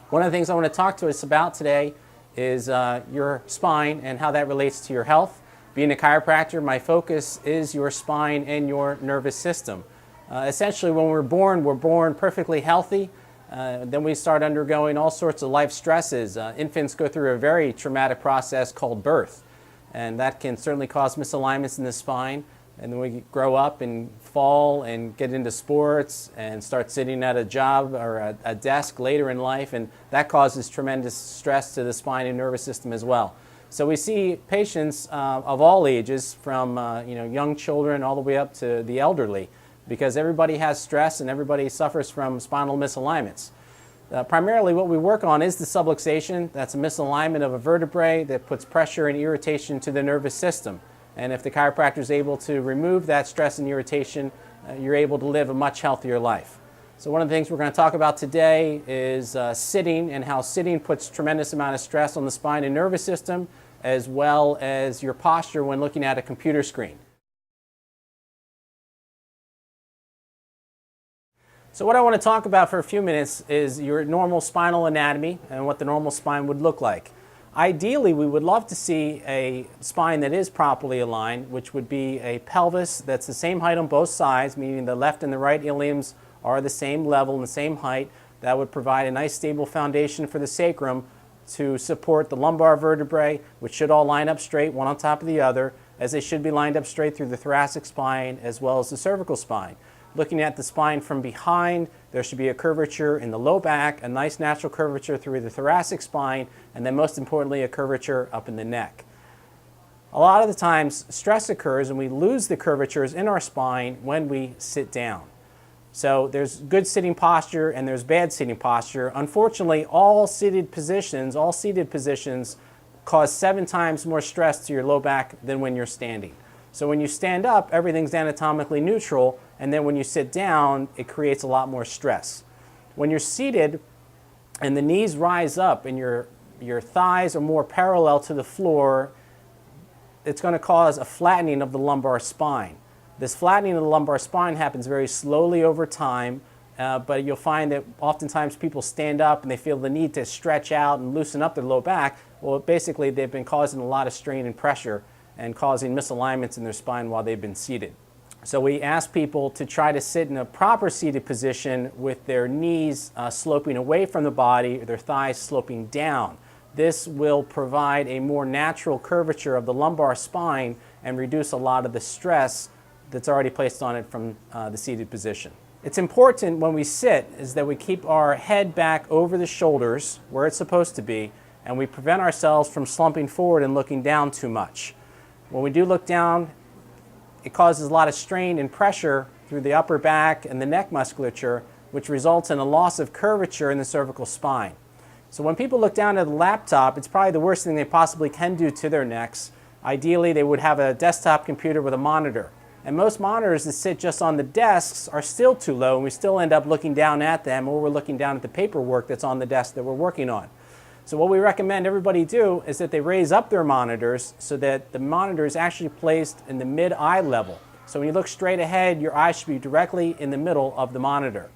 One of the things I want to talk to us about today is your spine and how that relates to your health. Being a chiropractor, my focus is your spine and your nervous system. Essentially, when we're born perfectly healthy. Then we start undergoing all sorts of life stresses. Infants go through a very traumatic process called birth, and that can certainly cause misalignments in the spine. And then we grow up and fall and get into sports and start sitting at a job or a desk later in life, and that causes tremendous stress to the spine and nervous system as well. So we see patients of all ages, from young children all the way up to the elderly, because everybody has stress and everybody suffers from spinal misalignments. Primarily what we work on is the subluxation. That's a misalignment of a vertebrae that puts pressure and irritation to the nervous system. And if the chiropractor is able to remove that stress and irritation, you're able to live a much healthier life. So one of the things we're going to talk about today is sitting, and how sitting puts tremendous amount of stress on the spine and nervous system, as well as your posture when looking at a computer screen. So what I want to talk about for a few minutes is your normal spinal anatomy and what the normal spine would look like. Ideally, we would love to see a spine that is properly aligned, which would be a pelvis that's the same height on both sides, meaning the left and the right iliums are the same level and the same height. That would provide a nice stable foundation for the sacrum to support the lumbar vertebrae, which should all line up straight, one on top of the other, as they should be lined up straight through the thoracic spine as well as the cervical spine. Looking at the spine from behind, there should be a curvature in the low back, a nice natural curvature through the thoracic spine, and then most importantly, a curvature up in the neck. A lot of the times, stress occurs and we lose the curvatures in our spine when we sit down. So there's good sitting posture and there's bad sitting posture. Unfortunately, all seated positions cause 7 times more stress to your low back than when you're standing. So when you stand up, everything's anatomically neutral, and then when you sit down, it creates a lot more stress. When you're seated and the knees rise up and your thighs are more parallel to the floor, it's going to cause a flattening of the lumbar spine. This flattening of the lumbar spine happens very slowly over time, but you'll find that oftentimes people stand up and they feel the need to stretch out and loosen up their low back. Well, basically they've been causing a lot of strain and pressure and causing misalignments in their spine while they've been seated. So we ask people to try to sit in a proper seated position with their knees sloping away from the body, or their thighs sloping down. This will provide a more natural curvature of the lumbar spine and reduce a lot of the stress that's already placed on it from the seated position. It's important when we sit is that we keep our head back over the shoulders where it's supposed to be, and we prevent ourselves from slumping forward and looking down too much. When we do look down, it causes a lot of strain and pressure through the upper back and the neck musculature, which results in a loss of curvature in the cervical spine. So when people look down at a laptop, it's probably the worst thing they possibly can do to their necks. Ideally, they would have a desktop computer with a monitor. And most monitors that sit just on the desks are still too low, and we still end up looking down at them, or we're looking down at the paperwork that's on the desk that we're working on. So what we recommend everybody do is that they raise up their monitors so that the monitor is actually placed in the mid-eye level. So when you look straight ahead, your eyes should be directly in the middle of the monitor.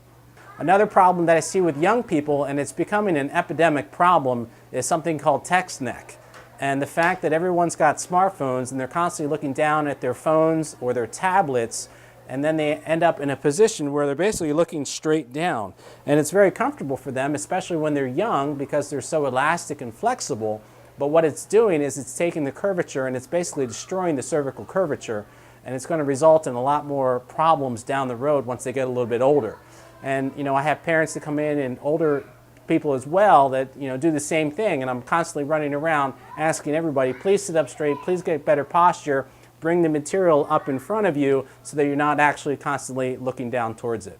Another problem that I see with young people, and it's becoming an epidemic problem, is something called text neck. And the fact that everyone's got smartphones and they're constantly looking down at their phones or their tablets, and then they end up in a position where they're basically looking straight down. And it's very comfortable for them, especially when they're young, because they're so elastic and flexible. But what it's doing is it's taking the curvature and it's basically destroying the cervical curvature, and it's going to result in a lot more problems down the road once they get a little bit older. And I have parents that come in, and older people as well, that do the same thing, and I'm constantly running around asking everybody, please sit up straight, please get better posture, bring the material up in front of you so that you're not actually constantly looking down towards it.